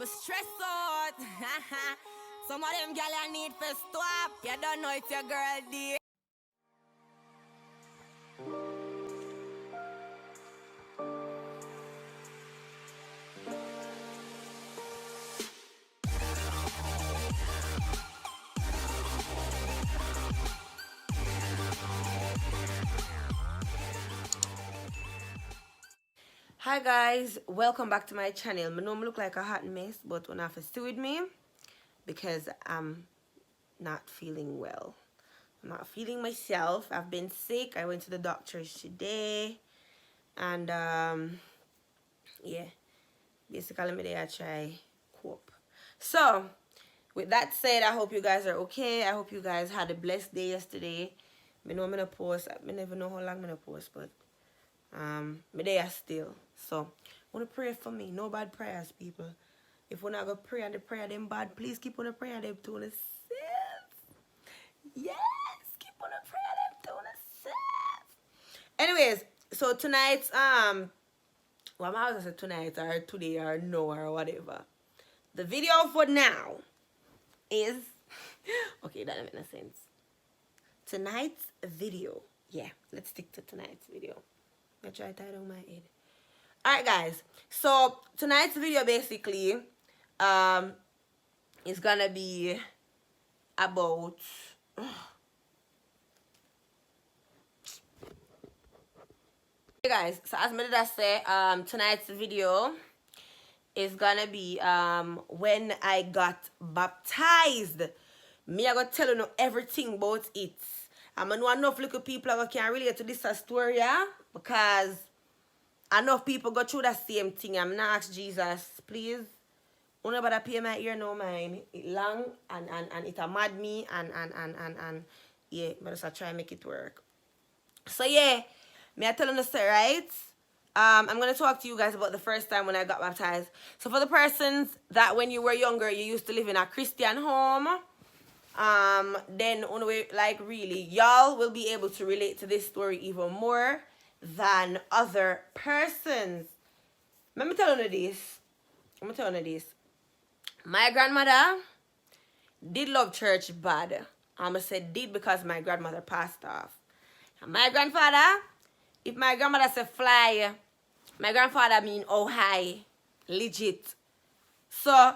Me stress out. Some of them gal I need for stop. You don't know it's your girl dear. Hi guys, welcome back to my channel. I know I look like a hot mess, but you have to stay with me because I'm not feeling well. I'm not feeling myself. I've been sick. I went to the doctors today, and yeah, basically me there I try cope. So with that said, I hope you guys are okay. I hope you guys had a blessed day yesterday. I know I'm gonna post. I never know how long I'm gonna post, but me there still. So wanna pray for me. No bad prayers, people. If we're not gonna pray and the prayer them bad, please keep on the prayer them to yourself. Yes, keep on the prayer them to yourself. Anyways, so tonight's well, I'm gonna say tonight or today or no or whatever. The video for now is okay, that doesn't make no sense. Tonight's video. Yeah, let's stick to tonight's video. I try to tie down my head. Alright guys, so tonight's video basically is gonna be about hey guys, so as I did say, tonight's video is gonna be when I got baptized. Me I gonna tell you everything about it. I know enough little people can relate to this story, yeah? Because enough people go through the same thing. I'm not ask Jesus, please. Don't nobody pay my ear no mind. It long and it a mad me and yeah, but just I try and make it work. So yeah, me I tell you say right. I'm gonna talk to you guys about the first time when I got baptized. So for the persons that when you were younger you used to live in a Christian home, then like really y'all will be able to relate to this story even more than other persons. Let me tell you this. My grandmother did love church bad. I'ma say did because my grandmother passed off. And my grandfather, if my grandmother say fly, my grandfather mean oh high, legit. So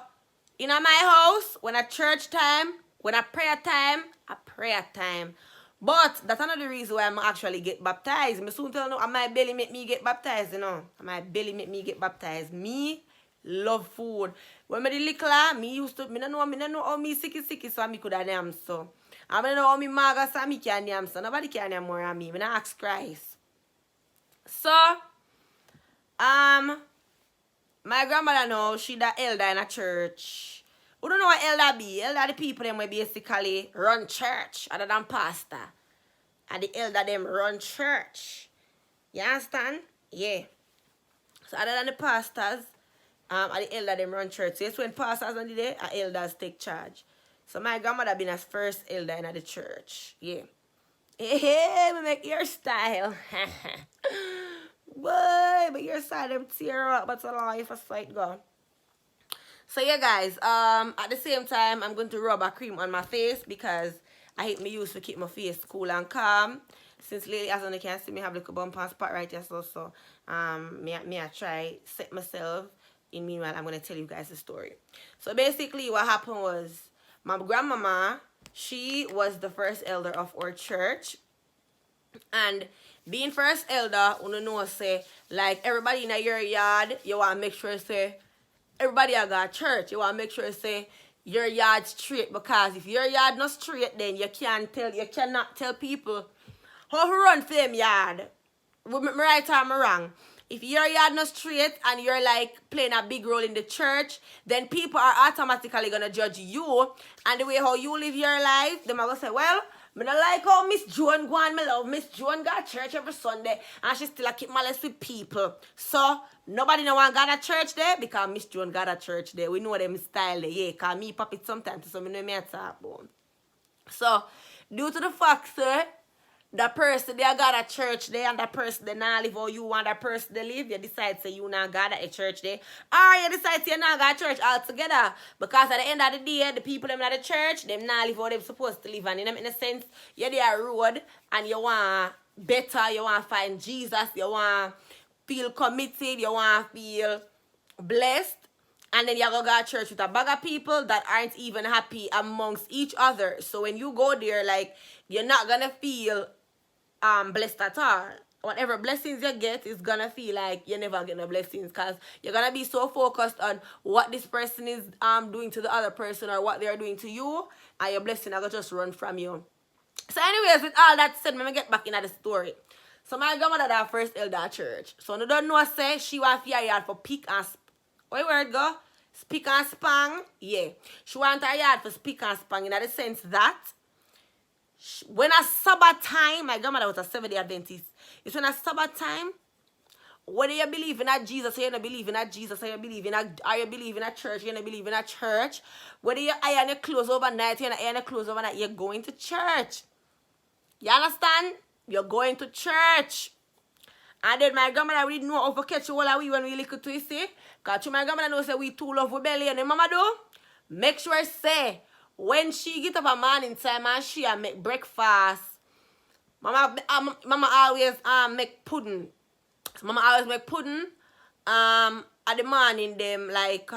in my house, when a church time, when a prayer time. But that's another reason why I'm actually get baptized. Me soon tell you, my belly make me get baptized, you know. My belly make me get baptized. Me love food. When me the little, me used to, me don't know how me sicky so me could have name so. I don't know how me maga so me can name so. Nobody can name more than me. Me not ask Christ. So, my grandmother know she the elder in a church. We don't know what elder be. Elder the people them we basically run church other than pastor. And the elder them run church. You understand? Yeah. So other than the pastors, and the elder them run church. So it's when pastors on the day, and elders take charge. So my grandmother been as first elder in the church. Yeah. Hey, we make your style. Boy, but your side them tear up, but so long if I sight go. So yeah guys, at the same time I'm going to rub a cream on my face because I hate me use to keep my face cool and calm. Since lately as you can see me have like a bump and spot right here so me I try set myself in meanwhile I'm gonna tell you guys the story. So basically what happened was my grandmama, she was the first elder of our church. And being first elder, you know say like everybody in your yard, you want to make sure say everybody I got church. You want to make sure say your yard straight because if your yard not straight, then you cannot tell people how to run for them yard. Me right or am I wrong? If your yard not straight and you're like playing a big role in the church, then people are automatically gonna judge you and the way how you live your life. Them are gonna say, well, I don't like how Miss Joan go on. I love Miss Joan got church every Sunday and she still keep malice with people. So nobody no one got a church there because Miss Joan got a church there. We know them style there, yeah. Cause me pop it sometimes so me know me a talk about. So due to the fact, sir, the person they got a church there and the person they not live or you want that person to live, you decide say you not got a church there. Or you decide say you not got a church altogether. Because at the end of the day, the people them at the church, them not live how they supposed to live. And in a sense, you're there road and you want better, you want to find Jesus, you want feel committed, you want to feel blessed. And then you go to church with a bag of people that aren't even happy amongst each other. So when you go there, like, you're not going to feel blessed at all. Whatever blessings you get is going to feel like you never get no blessings. Because you're going to be so focused on what this person is doing to the other person or what they're doing to you. And your blessing are going to just run from you. So anyways, with all that said, let me get back into the story. So my grandmother that first elder at church. So no don't know say she want her yard for pick and what word go? Spick and span. Yeah. She want her yard for spick and span in the sense that when a Sabbath time, my grandmother was a 7-day Adventist. It's when a Sabbath time, whether you believe in a Jesus or you don't believe in a Jesus or you believe in a church, you don't believe in a church. Whether you iron your clothes overnight, you don't iron your clothes overnight, you're going to church. You understand? You're going to church. And then my grandmother, we didn't know how to catch all of we when we little twist, see? Because my grandmother knows that we too love rebellion. And mama do, make sure say, when she get up a morning time and she make breakfast, mama always make pudding. So mama always make pudding at the morning them like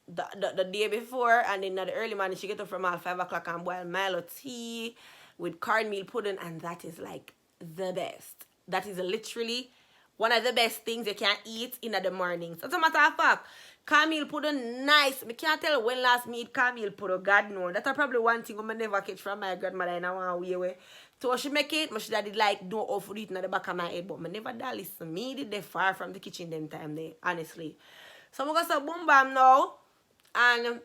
the day before, and then at the early morning she get up from 5 o'clock and boil Milo tea with cornmeal pudding, and that is like the best. That is literally one of the best things you can eat in the mornings. As a matter of fact, cornmeal pudding nice. I can't tell when last me eat cornmeal pudding. God knows. That's probably one thing I never catch from my grandmother in a one way. So she make it, but she did like do all food eating at the back of my head. But I never did listen. Me did they far from the kitchen them time there, honestly. So I'm going to say boom bam now. And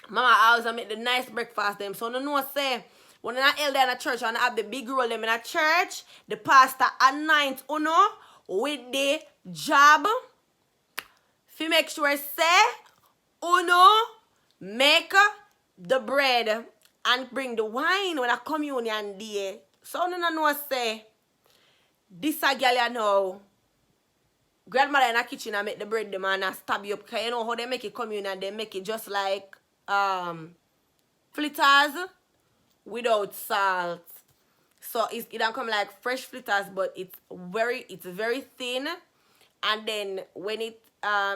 mama always make the nice breakfast them. So no know say when I elder in a church and I have the big role them in a church, the pastor anoint uno with the job. Fi make sure say uno make the bread and bring the wine when a communion day. So no know say this a girl you know. Grandmother in the kitchen and make the bread them and stab you up. Because you know how they make it communion, they make it just like fritters without salt. So it don't come like fresh fritters, but it's very thin. And then when it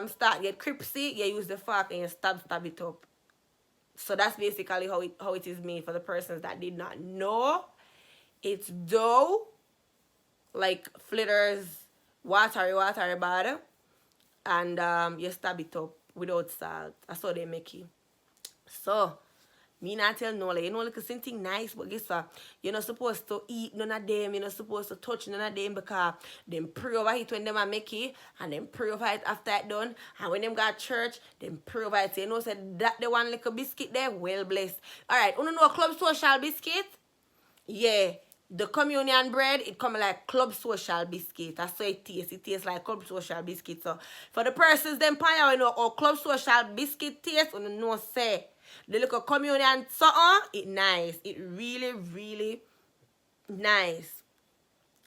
start get crispy, you use the fork and you stab it up. So that's basically how it is made for the persons that did not know. It's dough, like fritters, watery bad, and you stab it up without salt. That's how they make it. So me not tell no like, you know, like something nice, but guess what? You're not supposed to eat none of them, you're not supposed to touch none of them, because them pray over it when them a make it, and then pray over it after it done. And when them got church, them pray over it. So you know, said that the one little biscuit there, well blessed. Alright, you know Club Social biscuit? Yeah. The communion bread, it come like Club Social biscuit. That's how it tastes. It tastes like Club Social biscuit. So for the persons them pioneer, you know how Club Social biscuit tastes, you know say the little communion something, it nice. It really nice.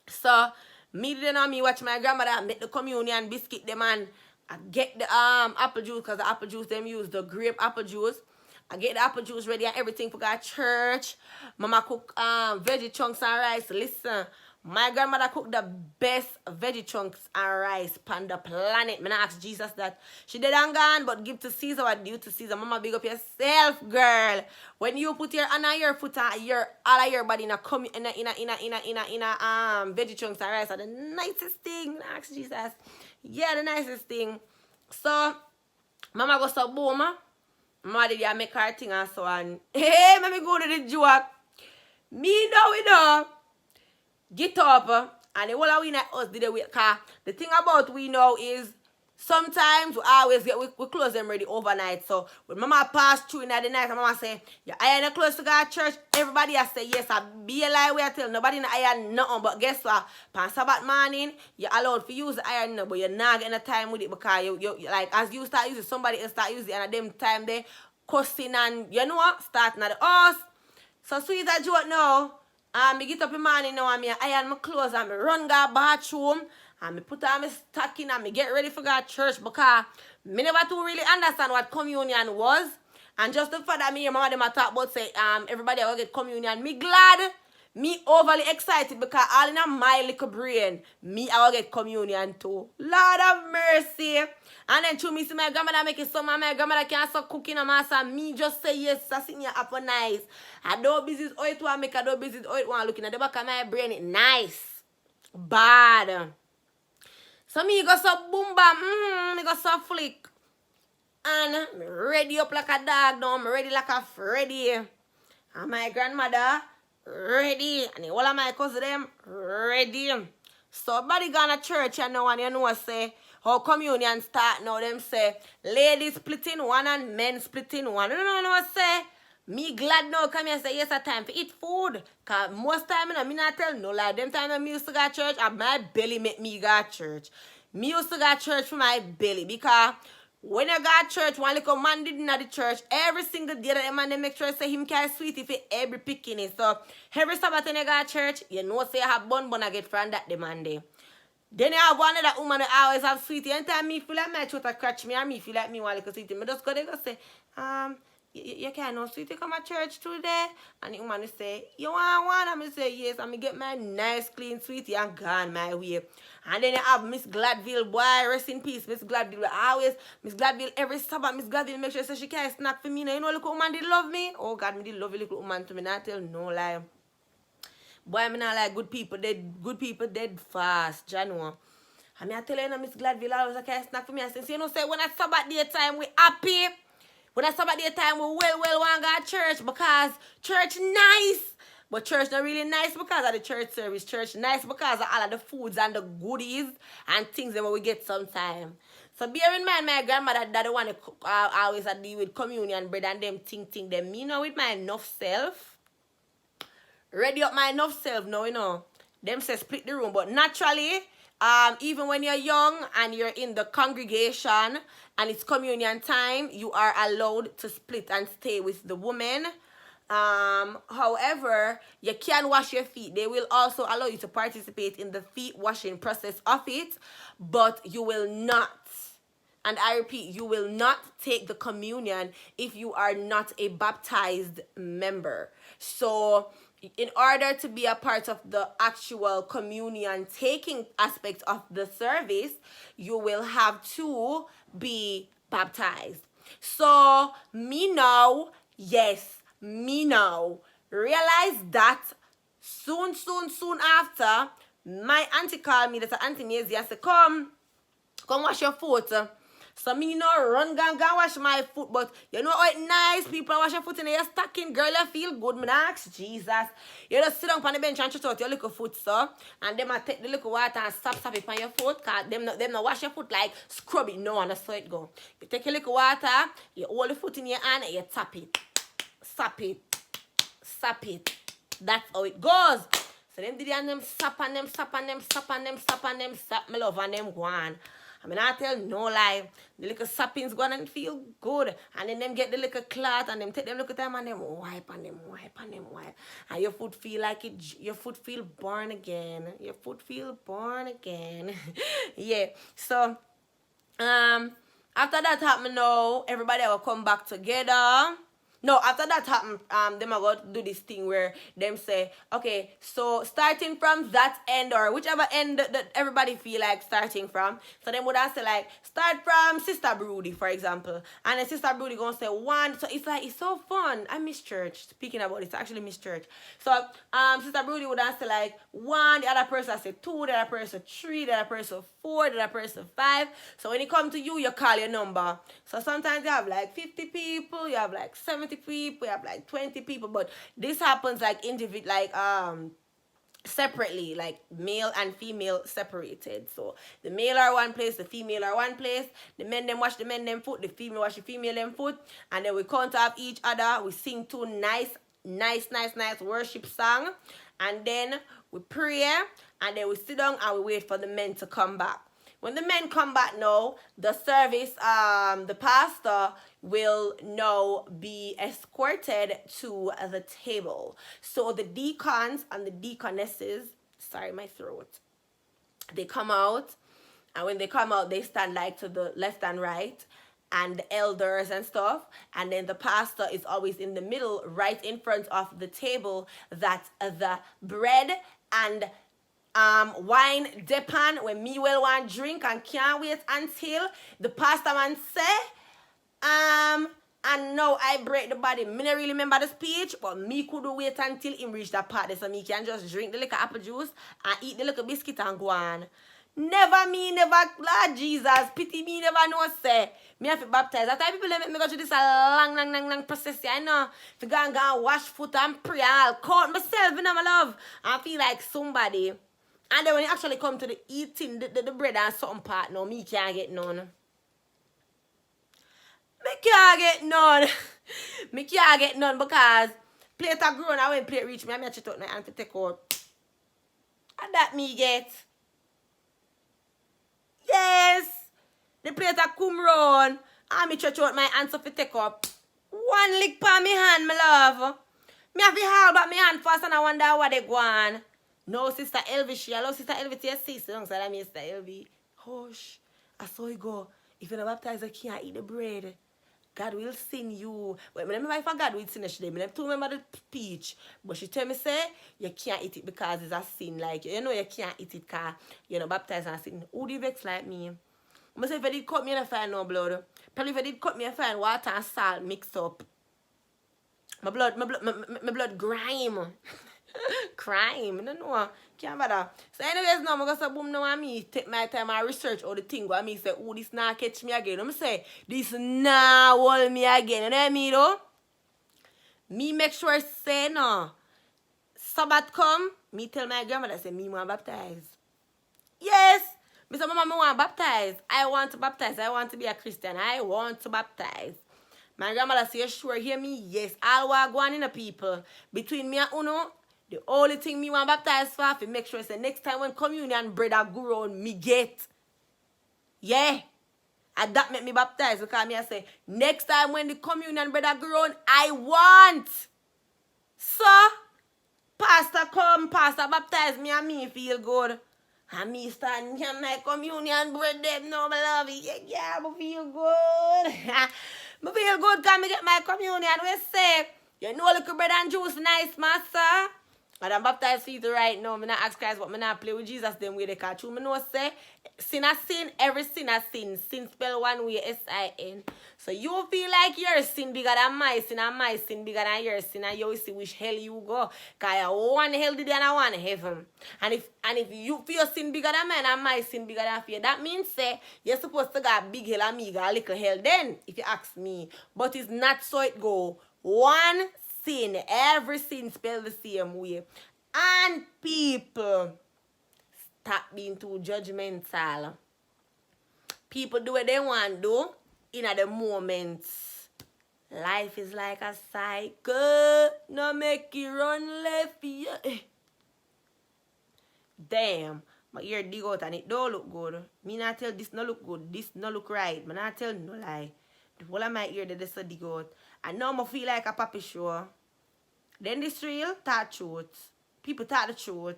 So me then on me watch my grandmother make the communion biscuit them, and I get the apple juice, because the apple juice them use the grape apple juice. I get the apple juice ready and everything for God church. Mama cook veggie chunks and rice. Listen, my grandmother cooked the best veggie chunks and rice on the planet. I ask Jesus that. She did and gone, but give to Caesar what due to Caesar. Mama, big up yourself, girl. When you put your hand on your foot and your all of your body in a veggie chunks and rice are the nicest thing. I ask Jesus. Yeah, the nicest thing. So Mama goes to boom. Mama did make her thing and so on. Hey, let me go to the joke. Me know we know. Get up and the whole of we not us did it. Cause the thing about we know is sometimes we always get we close them ready overnight. So when mama pass through in the night and mama say, you iron your clothes to go to church, everybody has say yes. I be a lie where I tell nobody in iron nothing. But guess what? On Sabbath morning, you're allowed to use the iron, but you're not getting the time with it, because you like as you start using, somebody else start using it, and at them time they cussing and you know what? Starting at the house. So sweet as joke now. Me get up in the morning now and me iron my clothes and me run go bathroom and me put on my stocking and me get ready for go to church because me never too really understand what communion was. And just the fact that me and my mama talk about say everybody will get communion. Me glad, me overly excited because all in my little brain, me I will get communion too. Lord of mercy. And then to me see my grandmother making some and my grandmother can't stop cooking a mass and me just say yes, I sing here up for nice. I don't business how it want make, I don't business how it want looking at the back of my brain it nice. Bad. So me go so boom bam, me go so flick. And me ready up like a dog now, me ready like a Freddy. And my grandmother ready. And all of my cousins them ready. So body gone to church and now and you know say how communion start now. Them say ladies splitting one and men splitting one. You know say me glad now come here say yes a time for eat food. Cause most time me not tell no lie. Them time me used to go to church and my belly make me go to church. Me used to go to church for my belly because when I got to church, one little man did not the church, every single day that man they make sure say him carry sweetie for every picking. So every Sabbath when I got to church, you know say I have bun I get from that demand day. Then I have one of that woman that always have sweetie. Anytime me feel like my throat a scratch me and me feel like me want like a sweetie. Me just go there go say, you can't no sweetie come to church today. And the woman say, you want one? And I say yes. And me get my nice clean sweetie and gone my way. And then you have Miss Gladville, boy, rest in peace. Miss Gladville always, Miss Gladville every Sabbath, Miss Gladville make sure so she can't snack for me. Now, you know little woman did love me. Oh God, me did love a little woman to me. Not tell no lie. Boy, me not like good people dead fast, January. And me I tell you, Miss Gladville always can't snack for me. I say, you know, say when I Sabbath day time we happy. When I Sabbath day time we well want to go to church because church nice. But church not really nice because of the church service. Church nice because of all of the foods and the goodies and things that we get sometime. So bear in mind, my grandmother that the one that always deal with communion bread and them thing them. Me know with my enough self. Ready up my enough self now, you know. Them say split the room. But naturally, even when you're young and you're in the congregation and it's communion time, you are allowed to split and stay with the women. However, you can wash your feet. They will also allow you to participate in the feet washing process of it, but you will not, and I repeat, you will not take the communion if you are not a baptized member. So in order to be a part of the actual communion taking aspect of the service, you will have to be baptized. So me now, yes, me now realize that soon after my auntie called me, that auntie Maisie, and said, come wash your foot. So me no run go wash my foot, but you know how it nice people wash your foot in your stocking, girl, you feel good. Me ask Jesus. You just sit down on the bench and shut out your little foot, so and them take the little water and stop it on your foot, cause them not wash your foot like scrub it, no, and that's how it go. You take your little water, you hold the foot in your hand and you tap it. Sap it. That's how it goes. So them did and them sap and them sap and them sap and them sap and them sap, my love, and them go on. I mean, I tell no lie. The little sappings go on and feel good. And then them get the little cloth and them take them little time and them wipe and them wipe and them wipe. And your foot feel like it, your foot feel born again. Your foot feel born again. Yeah. So, after that happened now, everybody will come back together. No, after that happened, them are going to do this thing where them say, okay, so starting from that end or whichever end that everybody feel like starting from. So them would say like, start from Sister Broody, for example. And then Sister Broody going to say one. So it's like, it's so fun. I miss church. Speaking about it, I actually miss church. So Sister Broody would say like one, the other person say two, the other person three, the other person four, the other person five. So when it comes to you, you call your number. So sometimes you have like 50 people, you have like 70 people, you have like 20 people, but this happens like separately, like male and female separated. So the male are one place, the female are one place, the men them wash the men them foot, the female wash the female them foot, and then we count up each other, we sing two nice worship song, and then we pray, and then we sit down and we wait for the men to come back. When the men come back now, the service, the pastor will now be escorted to the table. So the deacons and the deaconesses, sorry, my throat, they come out, and when they come out, they stand like to the left and right, and the elders and stuff, and then the pastor is always in the middle, right in front of the table, that the bread and wine depend when me well want drink and can't wait until the pastor man say and now I break the body. Me not really remember the speech, but me could wait until him reach that part so me can just drink the little apple juice and eat the little biscuit and go on. Never me, never, Lord Jesus, pity me, never know, say. Me have to baptize. That's why people make me go through this long process, I know. To go and wash foot and pray and I'll count myself, you know, my love. I feel like somebody. And then when you actually come to the eating, the bread and something part, no, me can't get none. Me can't get none. Me can't get none because plate are grown and when plate reach me, I'm going to check out my hand to take out. And that me get. Yes, the plate a come round and me stretch out my hands up to take up. One lick pa me hand, my love. Me have to hold back my hand first and I wonder what they go on. No, Sister Elvie, she allow Sister Elvie to your sister. Don't say that me, Sister Elvie. Hush, I saw you go. If you're not baptized, you can't eat the bread. God will sing you. Wait, I remember if God will sing her today. I never remember the speech. But she tell me, say, you can't eat it because it's a sin. Like, you know you can't eat it because you're not baptized and sin. Who do you vex like me? I say if I did cut me and I find no blood. Probably if I did cut me and find water and salt mixed up. My blood grime. Crime. I don't know. Can't bother. So anyways, now I'm going to say, boom, now and me take my time and research all the thing. And me say, oh, this now catch me again. I'm say, this now hold me again. You know what I mean, though? Me make sure say, no. Sabbath come, me tell my grandmother, say, me want baptize. Yes. Me say, mama, me want baptize. I want to baptize. I want to be a Christian. I want to baptize. My grandmother say, you sure hear me? Yes. All what go on in the people. Between me and Uno, the only thing me want baptize for, to make sure say next time when communion bread a go round, me get. Yeah. And that make me baptize because me I say, next time when the communion bread a go round, I want. So, pastor come, pastor baptize me and me feel good. And me stand here my communion bread them, no, my love it. Yeah, I feel good. I feel good because me get my communion. We say, you know little bread and juice nice, master. And I'm baptized for right now. I not ask Christ, but I not play with Jesus them way they catch you. I know say, sin a sin, every sin a sin. Sin spell one way, S-I-N. So you feel like your sin bigger than my sin, and my sin bigger than your sin, and you will see which hell you go. Because you want hell today and I want heaven. And if you feel sin bigger than mine and my sin bigger than fear, that means say you're supposed to got big hell and me got a little hell then, if you ask me. But it's not so it go. One sin, every sin spelled the same way. And people, stop being too judgmental. People do what they want to do in the moments. Life is like a cycle. No make it run left. Yeah. Damn. My ear dig out and it don't look good. Me not tell this no look good. This no look right. Me not tell no lie. The whole of my ear they just dig out. And now I feel like a puppy show. Then this real, talk truth. People talk the truth.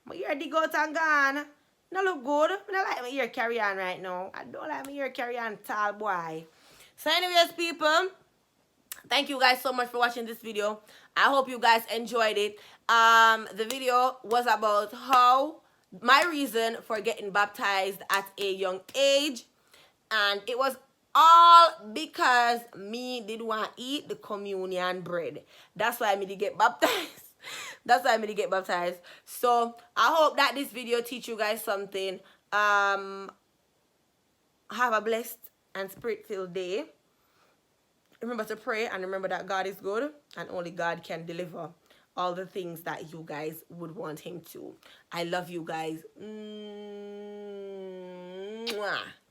My ear dig out and gone. No look good. I don't like my ear carry on right now. I don't like my ear carry on, tall boy. So anyways, people, thank you guys so much for watching this video. I hope you guys enjoyed it. The video was about my reason for getting baptized at a young age. And it was all because me did want to eat the communion bread. That's why I did get baptized. That's why I did get baptized. So I hope that this video teach you guys something. Have a blessed and spirit-filled day. Remember to pray and remember that God is good and only God can deliver all the things that you guys would want him to. I love you guys.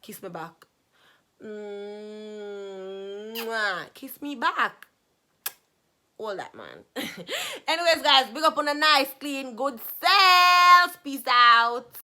Kiss me back. Kiss me back. All that, man. Anyways, guys, big up on a nice, clean, good self. Peace out.